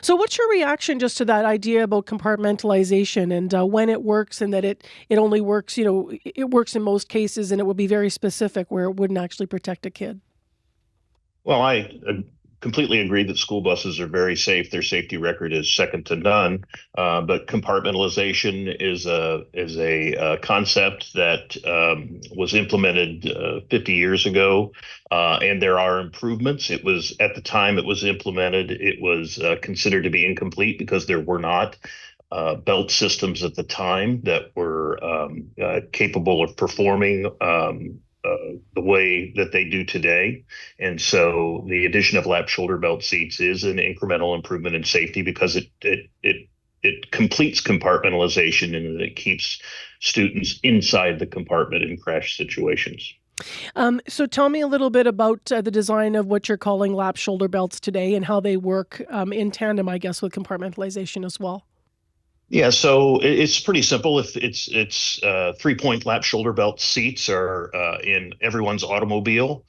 So what's your reaction just to that idea about compartmentalization and when it works and that it only works, it works in most cases and it would be very specific where it wouldn't actually protect a kid? Well, I completely agree that school buses are very safe. Their safety record is second to none. But compartmentalization is a concept that was implemented 50 years ago, and there are improvements. It was at the time it was implemented, it was considered to be incomplete because there were not belt systems at the time that were capable of performing the way that they do today. And so the addition of lap shoulder belt seats is an incremental improvement in safety because it completes compartmentalization and it keeps students inside the compartment in crash situations. So tell me a little bit about the design of what you're calling lap shoulder belts today and how they work in tandem, I guess, with compartmentalization as well. Yeah, so it's pretty simple. If it's 3-point lap shoulder belt seats are in everyone's automobile.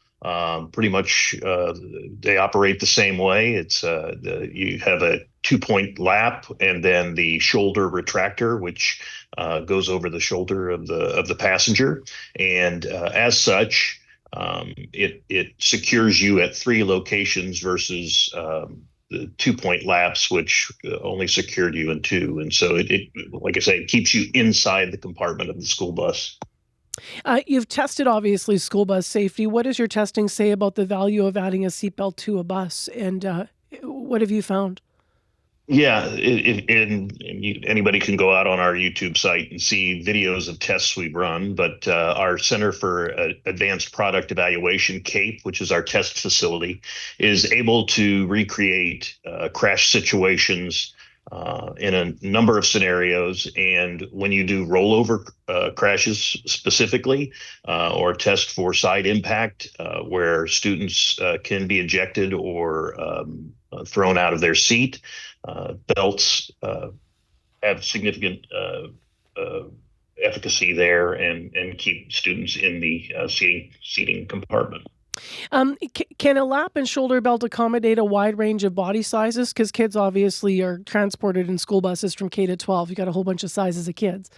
Pretty much, they operate the same way. You have a 2-point lap and then the shoulder retractor, which goes over the shoulder of the passenger, and as such, it secures you at 3 locations versus the 2-point laps, which only secured you in 2. And so like I say, it keeps you inside the compartment of the school bus. You've tested, obviously, school bus safety. What does your testing say about the value of adding a seatbelt to a bus? And what have you found? Yeah, anybody can go out on our YouTube site and see videos of tests we've run. But our Center for Advanced Product Evaluation, CAPE, which is our test facility, is able to recreate crash situations in a number of scenarios. And when you do rollover crashes specifically, or test for side impact, where students can be ejected or thrown out of their seat, belts have significant efficacy there and keep students in the seating compartment. Can a lap and shoulder belt accommodate a wide range of body sizes? Because kids obviously are transported in school buses from K to 12. You got a whole bunch of sizes of kids.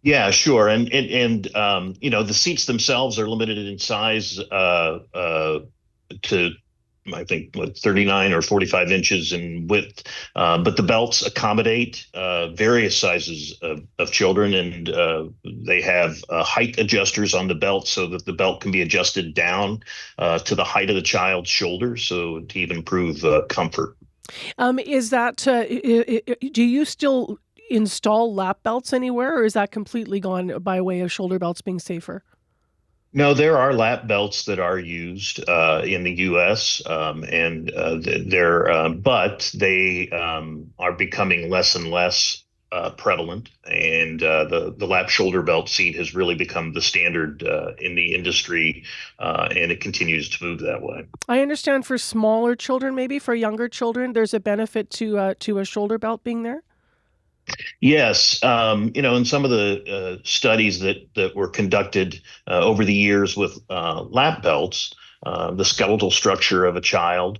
Yeah, sure. And the seats themselves are limited in size to, I think, 39 or 45 inches in width. But the belts accommodate various sizes of children, and they have height adjusters on the belt so that the belt can be adjusted down to the height of the child's shoulder, so to even improve comfort. Is that, do you still install lap belts anywhere, or is that completely gone by way of shoulder belts being safer? No, there are lap belts that are used in the U.S. And but they are becoming less and less prevalent, and the lap shoulder belt seat has really become the standard in the industry, and it continues to move that way. I understand for smaller children, maybe for younger children, there's a benefit to a shoulder belt being there. Yes, in some of the studies that were conducted over the years with lap belts, the skeletal structure of a child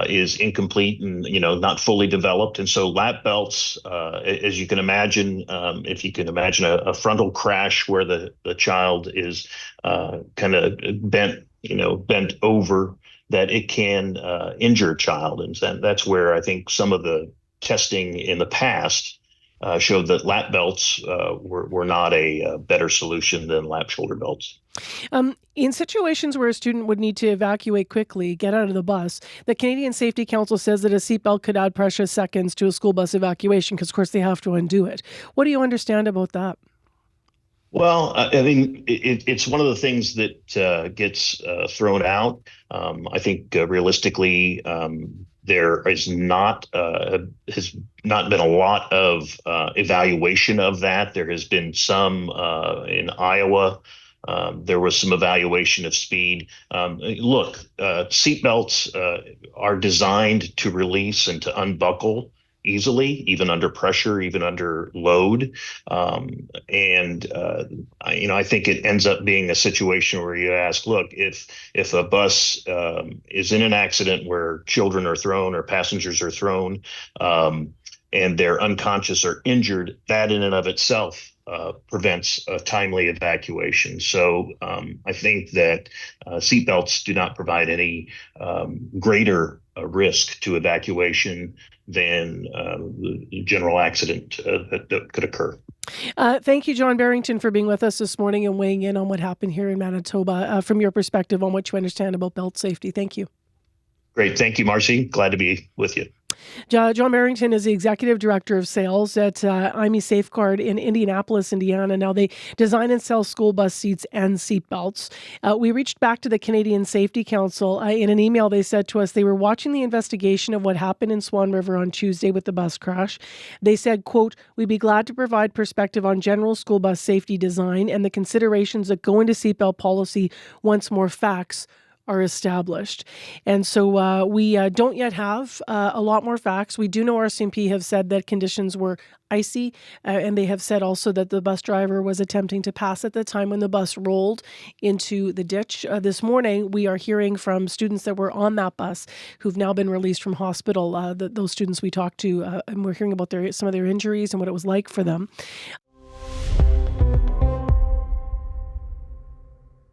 is incomplete and not fully developed, and so lap belts, as you can imagine, if you can imagine a frontal crash where the child is kind of bent over, that it can injure a child, and that's where I think some of the testing in the past showed that lap belts were not a better solution than lap shoulder belts. In situations where a student would need to evacuate quickly, get out of the bus, the Canadian Safety Council says that a seatbelt could add precious seconds to a school bus evacuation because, of course, they have to undo it. What do you understand about that? Well, I mean, it's one of the things that gets thrown out. I think realistically, there has not been a lot of evaluation of that. There has been some in Iowa. There was some evaluation of speed. Look, seatbelts are designed to release and to unbuckle easily, even under pressure, even under load. I think it ends up being a situation where you ask, look, if a bus is in an accident where children are thrown or passengers are thrown, and they're unconscious or injured, that in and of itself prevents a timely evacuation. So I think that seatbelts do not provide any greater risk to evacuation than the general accident that could occur. Thank you, John Barrington, for being with us this morning and weighing in on what happened here in Manitoba from your perspective on what you understand about belt safety. Thank you. Great. Thank you, Marcy. Glad to be with you. John Barrington is the Executive Director of Sales at IMMI SafeGuard in Indianapolis, Indiana. Now, they design and sell school bus seats and seatbelts. We reached back to the Canadian Safety Council. In an email, they said to us they were watching the investigation of what happened in Swan River on Tuesday with the bus crash. They said, quote, "We'd be glad to provide perspective on general school bus safety design and the considerations that go into seatbelt policy once more facts are established." And so we don't yet have a lot more facts. We do know RCMP have said that conditions were icy, and they have said also that the bus driver was attempting to pass at the time when the bus rolled into the ditch. This morning, we are hearing from students that were on that bus who've now been released from hospital. Those students we talked to, and we're hearing about some of their injuries and what it was like for them.